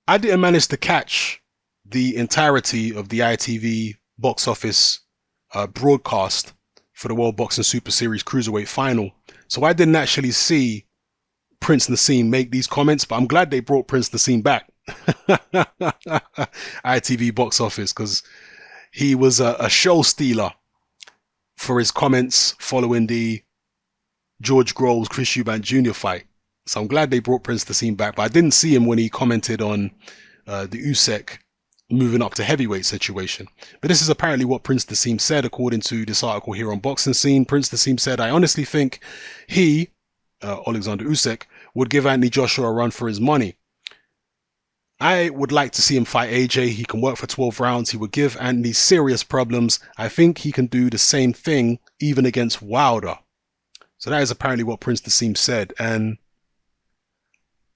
I didn't manage to catch the entirety of the ITV box office broadcast for the World Boxing Super Series Cruiserweight final. So I didn't actually see Prince Naseem make these comments, but I'm glad they brought Prince Naseem back. ITV box office, because he was a show stealer for his comments following the George Groves Chris Eubank Jr. fight. So I'm glad they brought Prince Naseem back, but I didn't see him when he commented on the Usyk moving up to heavyweight situation. But this is apparently what Prince Naseem said, according to this article here on Boxing Scene. Prince Naseem said, "I honestly think he, Oleksandr Usyk, would give Anthony Joshua a run for his money. I would like to see him fight AJ. He can work for 12 rounds. He would give Anthony serious problems. I think he can do the same thing even against Wilder." So that is apparently what Prince Naseem said. And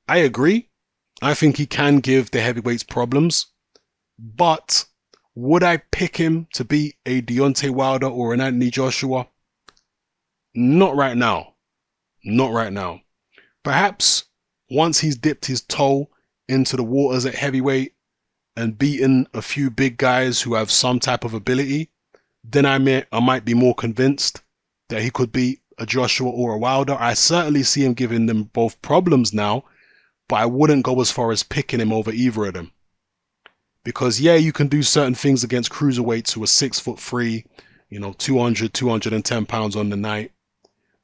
I agree. I think he can give the heavyweights problems. But would I pick him to beat a Deontay Wilder or an Anthony Joshua? Not right now. Not right now. Perhaps once he's dipped his toe into the waters at heavyweight and beaten a few big guys who have some type of ability, then I might be more convinced that he could beat a Joshua or a Wilder. I certainly see him giving them both problems now, but I wouldn't go as far as picking him over either of them. Because yeah, you can do certain things against cruiserweights who are 6'3", 200, 210 pounds on the night.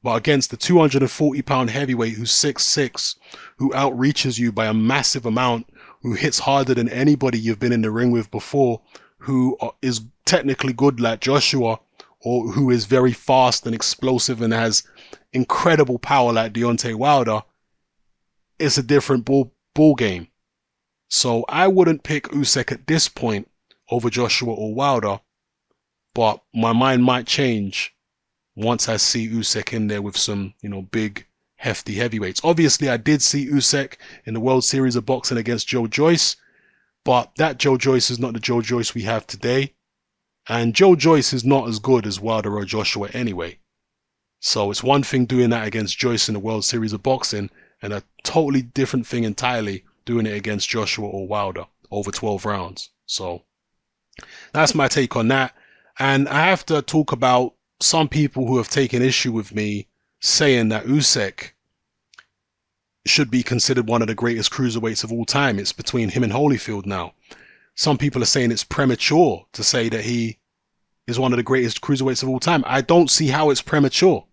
But against the 240-pound heavyweight who's 6'6", who outreaches you by a massive amount, who hits harder than anybody you've been in the ring with before, who is technically good like Joshua, or who is very fast and explosive and has incredible power like Deontay Wilder, it's a different ball game. So I wouldn't pick Usyk at this point over Joshua or Wilder, but my mind might change once I see Usyk in there with some, big, hefty heavyweights. Obviously, I did see Usyk in the World Series of Boxing against Joe Joyce, but that Joe Joyce is not the Joe Joyce we have today. And Joe Joyce is not as good as Wilder or Joshua anyway. So it's one thing doing that against Joyce in the World Series of Boxing, and a totally different thing entirely doing it against Joshua or Wilder over 12 rounds. So that's my take on that. And I have to talk about some people who have taken issue with me saying that Usyk should be considered one of the greatest cruiserweights of all time. It's between him and Holyfield now. Some people are saying it's premature to say that he is one of the greatest cruiserweights of all time. I don't see how it's premature.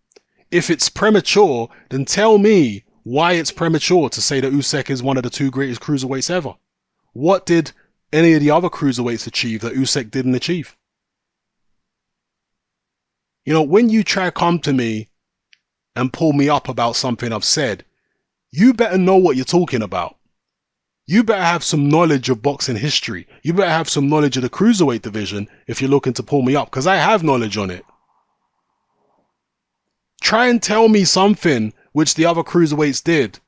If it's premature, then tell me why it's premature to say that Usyk is one of the two greatest cruiserweights ever. What did any of the other cruiserweights achieve that Usyk didn't achieve? When you try to come to me and pull me up about something I've said, you better know what you're talking about. You better have some knowledge of boxing history. You better have some knowledge of the cruiserweight division if you're looking to pull me up, because I have knowledge on it. Try and tell me something which the other cruiserweights did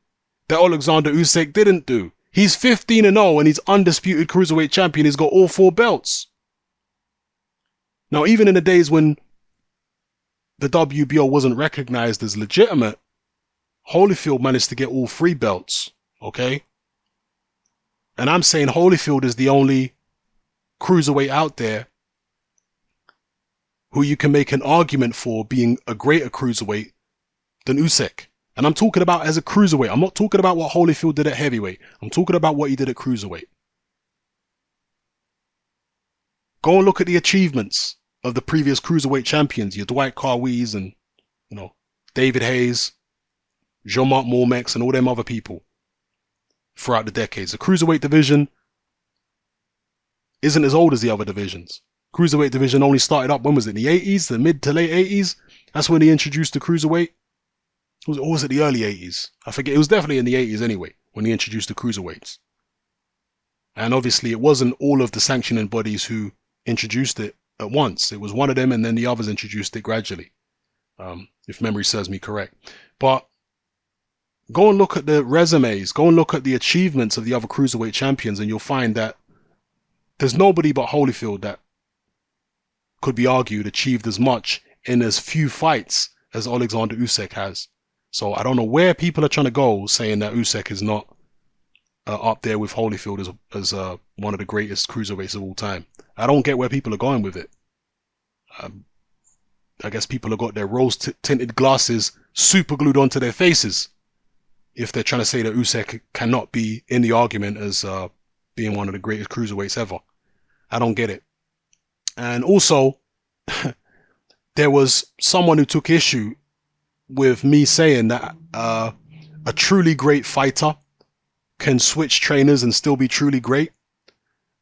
that Oleksandr Usyk didn't do. He's 15-0 and he's undisputed cruiserweight champion. He's got all 4 belts. Now, even in the days when the WBO wasn't recognized as legitimate, Holyfield managed to get all 3 belts, okay? And I'm saying Holyfield is the only cruiserweight out there who you can make an argument for being a greater cruiserweight than Usyk. And I'm talking about as a cruiserweight. I'm not talking about what Holyfield did at heavyweight. I'm talking about what he did at cruiserweight. Go and look at the achievements of the previous cruiserweight champions, your Dwight Carwees and, David Hayes, Jean-Marc Mormex, and all them other people throughout the decades. The cruiserweight division isn't as old as the other divisions. Cruiserweight division only started up, when was it, in the 80s, the mid to late 80s? That's when they introduced the cruiserweight. Or was it the early 80s? I forget. It was definitely in the 80s anyway, when they introduced the cruiserweights. And obviously it wasn't all of the sanctioning bodies who introduced it at once. It was one of them, and then the others introduced it gradually, if memory serves me correct. But go and look at the resumes, go and look at the achievements of the other cruiserweight champions, and you'll find that there's nobody but Holyfield that could be argued achieved as much in as few fights as Oleksandr Usyk has. So I don't know where people are trying to go saying that Usyk is not up there with Holyfield as one of the greatest cruiserweights of all time. I don't get where people are going with it. I guess people have got their rose-tinted glasses super glued onto their faces if they're trying to say that Usyk cannot be in the argument as being one of the greatest cruiserweights ever. I don't get it. And also, there was someone who took issue with me saying that a truly great fighter can switch trainers and still be truly great.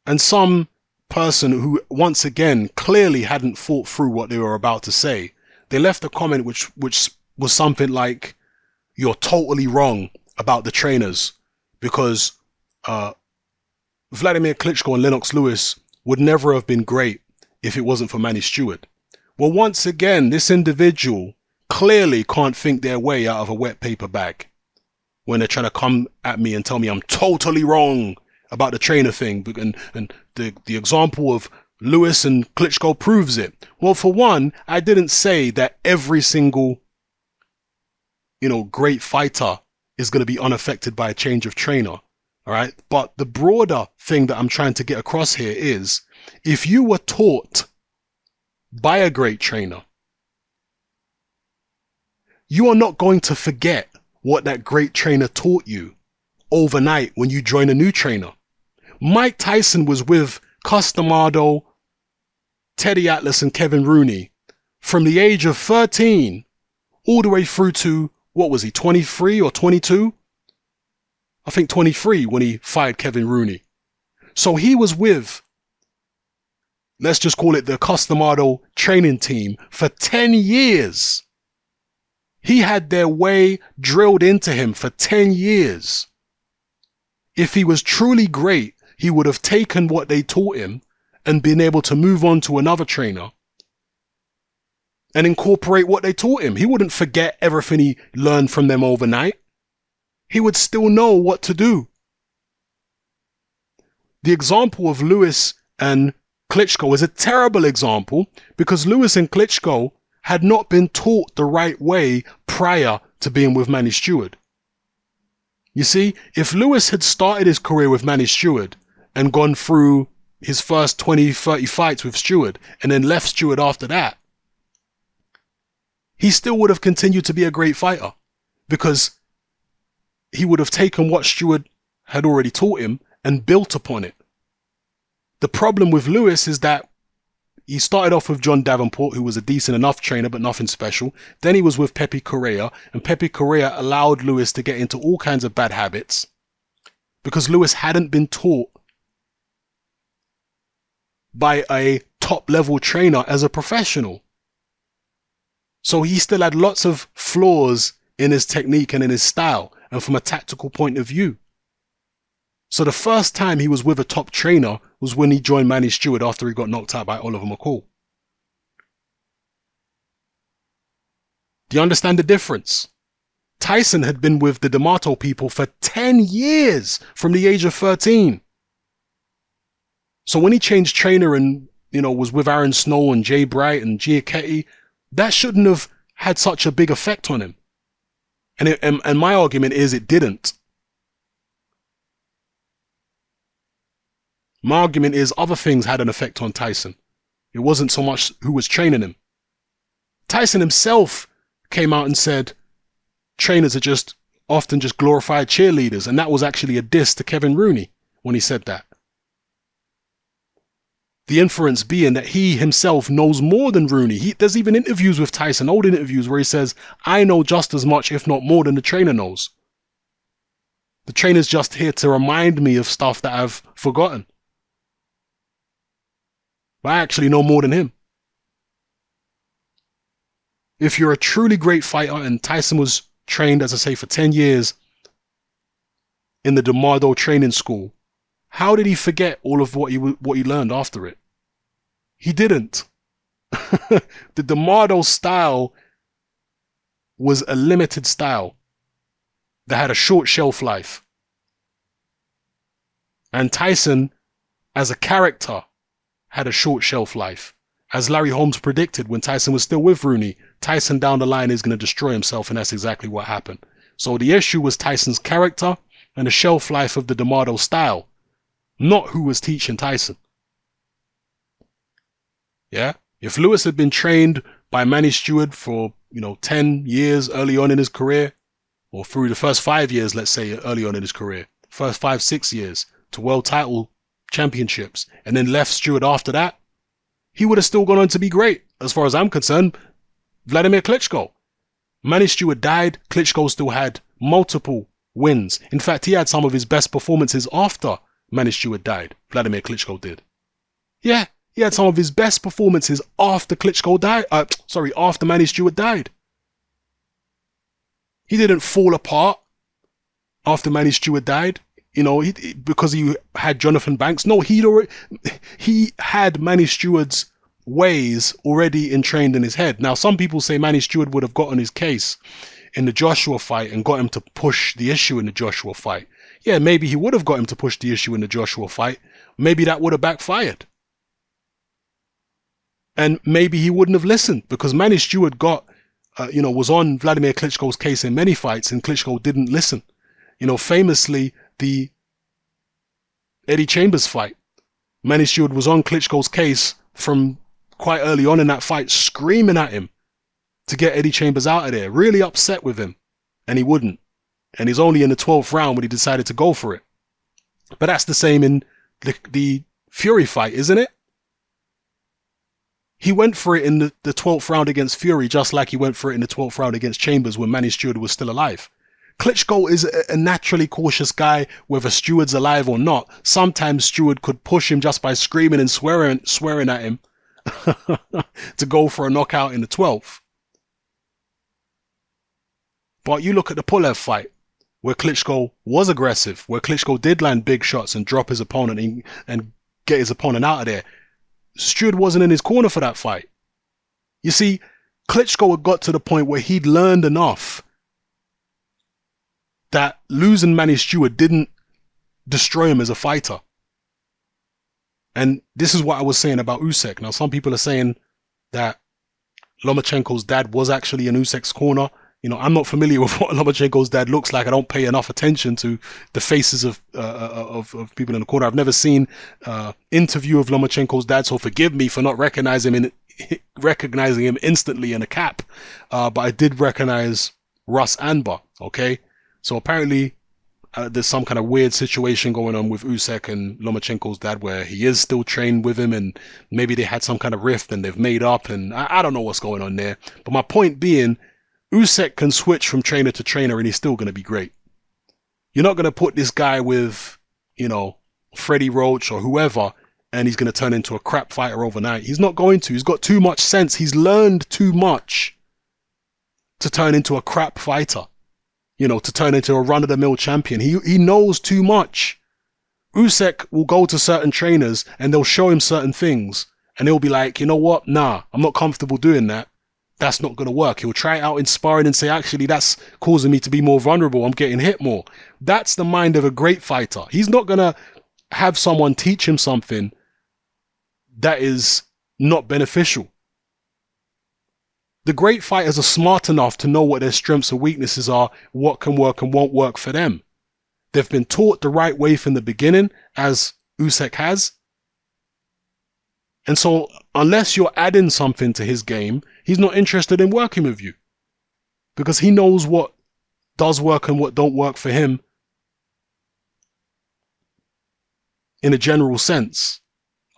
And some person who, once again, clearly hadn't thought through what they were about to say, they left a comment which was something like, "You're totally wrong about the trainers because Vladimir Klitschko and Lennox Lewis would never have been great if it wasn't for Manny Stewart." Well, once again, this individual clearly can't think their way out of a wet paper bag when they're trying to come at me and tell me I'm totally wrong about the trainer thing. And the example of Lewis and Klitschko proves it. Well, for one, I didn't say that every single, great fighter is going to be unaffected by a change of trainer. All right. But the broader thing that I'm trying to get across here is, if you were taught by a great trainer, you are not going to forget what that great trainer taught you overnight when you join a new trainer. Mike Tyson was with Customado, Teddy Atlas, and Kevin Rooney from the age of 13 all the way through to, what was he, 23 or 22? I think 23 when he fired Kevin Rooney. So he was with, let's just call it the Customado training team for 10 years. He had their way drilled into him for 10 years. If he was truly great, he would have taken what they taught him and been able to move on to another trainer and incorporate what they taught him. He wouldn't forget everything he learned from them overnight. He would still know what to do. The example of Lewis and Klitschko is a terrible example because Lewis and Klitschko had not been taught the right way prior to being with Manny Stewart. You see, if Lewis had started his career with Manny Stewart and gone through his first 20, 30 fights with Stewart and then left Stewart after that, he still would have continued to be a great fighter because he would have taken what Stewart had already taught him and built upon it. The problem with Lewis is that he started off with John Davenport, who was a decent enough trainer, but nothing special. Then he was with Pepe Correa, and Pepe Correa allowed Lewis to get into all kinds of bad habits because Lewis hadn't been taught by a top-level trainer as a professional. So he still had lots of flaws in his technique and in his style, and from a tactical point of view. So the first time he was with a top trainer was when he joined Manny Stewart after he got knocked out by Oliver McCall. Do you understand the difference? Tyson had been with the D'Amato people for 10 years from the age of 13. So when he changed trainer and, was with Aaron Snow and Jay Bright and Giacchetti, that shouldn't have had such a big effect on him. And my argument is it didn't. My argument is other things had an effect on Tyson. It wasn't so much who was training him. Tyson himself came out and said trainers are often just glorified cheerleaders, and that was actually a diss to Kevin Rooney when he said that. The inference being that he himself knows more than Rooney. There's even interviews with Tyson, old interviews, where he says, "I know just as much, if not more, than the trainer knows. The trainer's just here to remind me of stuff that I've forgotten. But I actually know more than him." If you're a truly great fighter, and Tyson was trained, as I say, for 10 years in the D'Amato training school, how did he forget all of what he learned after it? He didn't. The D'Amato style was a limited style that had a short shelf life. And Tyson, as a character, had a short shelf life. As Larry Holmes predicted when Tyson was still with Rooney, Tyson down the line is going to destroy himself, and that's exactly what happened. So the issue was Tyson's character, and the shelf life of the D'Amato style, not who was teaching Tyson. Yeah? If Lewis had been trained by Manny Stewart for, 10 years early on in his career, or through the first 5 years, let's say, early on in his career, first 5, 6 years to world title championships, and then left Stewart after that, he would have still gone on to be great. As far as I'm concerned, Vladimir Klitschko. Manny Stewart died, Klitschko still had multiple wins. In fact, he had some of his best performances after Manny Stewart died. Vladimir Klitschko did. Yeah, he had some of his best performances after Klitschko died. After Manny Stewart died. He didn't fall apart after Manny Stewart died, because he had Jonathan Banks. No, he had Manny Stewart's ways already entrained in his head. Now, some people say Manny Stewart would have gotten his case in the Joshua fight and got him to push the issue in the Joshua fight. Yeah, maybe he would have got him to push the issue in the Joshua fight. Maybe that would have backfired. And maybe he wouldn't have listened, because Manny Stewart was on Vladimir Klitschko's case in many fights, and Klitschko didn't listen. Famously, the Eddie Chambers fight, Manny Stewart was on Klitschko's case from quite early on in that fight, screaming at him to get Eddie Chambers out of there, really upset with him, and he wouldn't. And he's only in the 12th round when he decided to go for it. But that's the same in the Fury fight, isn't it? He went for it in the 12th round against Fury, just like he went for it in the 12th round against Chambers when Manny Stewart was still alive. Klitschko is a naturally cautious guy, whether Stewart's alive or not. Sometimes Stewart could push him just by screaming and swearing at him to go for a knockout in the 12th. But you look at the Pulev fight, where Klitschko was aggressive, where Klitschko did land big shots and drop his opponent and get his opponent out of there. Stewart wasn't in his corner for that fight. You see, Klitschko had got to the point where he'd learned enough that losing Manny Stewart didn't destroy him as a fighter. And this is what I was saying about Usyk. Now, some people are saying that Lomachenko's dad was actually in Usyk's corner. I'm not familiar with what Lomachenko's dad looks like. I don't pay enough attention to the faces of people in the corner. I've never seen interview of Lomachenko's dad, so forgive me for not recognizing him instantly in a cap. But I did recognize Russ Anbar. Okay, so apparently there's some kind of weird situation going on with Usyk and Lomachenko's dad, where he is still trained with him, and maybe they had some kind of rift and they've made up, and I don't know what's going on there. But my point being, Usyk can switch from trainer to trainer and he's still going to be great. You're not going to put this guy with, Freddie Roach or whoever, and he's going to turn into a crap fighter overnight. He's not going to. He's got too much sense. He's learned too much to turn into a crap fighter. To turn into a run-of-the-mill champion. He knows too much. Usyk will go to certain trainers and they'll show him certain things, and he'll be like, you know what? Nah, I'm not comfortable doing that. That's not going to work. He'll try it out in sparring and say, actually, that's causing me to be more vulnerable. I'm getting hit more. That's the mind of a great fighter. He's not going to have someone teach him something that is not beneficial. The great fighters are smart enough to know what their strengths and weaknesses are, what can work and won't work for them. They've been taught the right way from the beginning, as Usyk has. And so, unless you're adding something to his game, he's not interested in working with you. Because he knows what does work and what don't work for him in a general sense.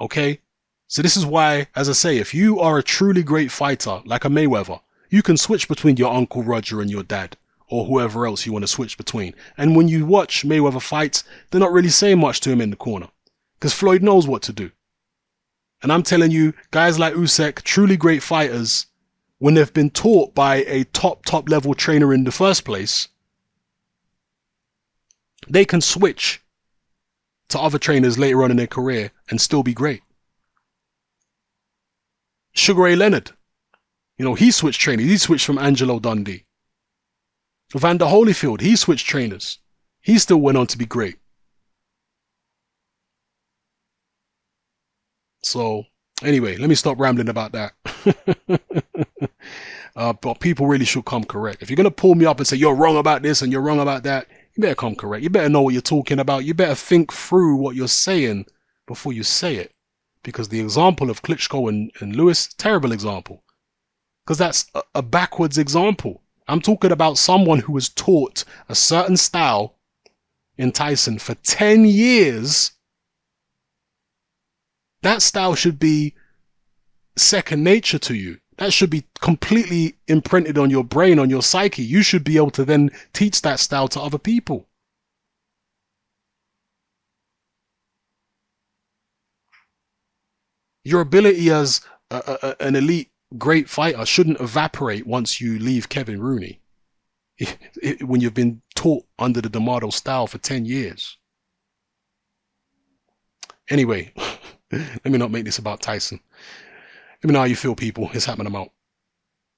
Okay? So this is why, as I say, if you are a truly great fighter, like a Mayweather, you can switch between your Uncle Roger and your dad, or whoever else you want to switch between. And when you watch Mayweather fights, they're not really saying much to him in the corner. Because Floyd knows what to do. And I'm telling you, guys like Usyk, truly great fighters, when they've been taught by a top level trainer in the first place, they can switch to other trainers later on in their career and still be great. Sugar Ray Leonard, he switched trainers. He switched from Angelo Dundee. Evander Holyfield, he switched trainers. He still went on to be great. So, anyway, let me stop rambling about that. But people really should come correct. If you're going to pull me up and say, you're wrong about this and you're wrong about that, You better come correct. You better know what you're talking about. You better think through what you're saying before you say it. Because the example of Klitschko and Lewis, terrible example. Because that's a backwards example. I'm talking about someone who was taught a certain style in Tyson for 10 years. That style should be second nature to you. That should be completely imprinted on your brain, on your psyche. You should be able to then teach that style to other people. Your ability as an elite great fighter shouldn't evaporate once you leave Kevin Rooney. When you've been taught under the D'Amato style for 10 years. Anyway, let me not make this about Tyson. Let me know how you feel, people. It's happening. I'm out.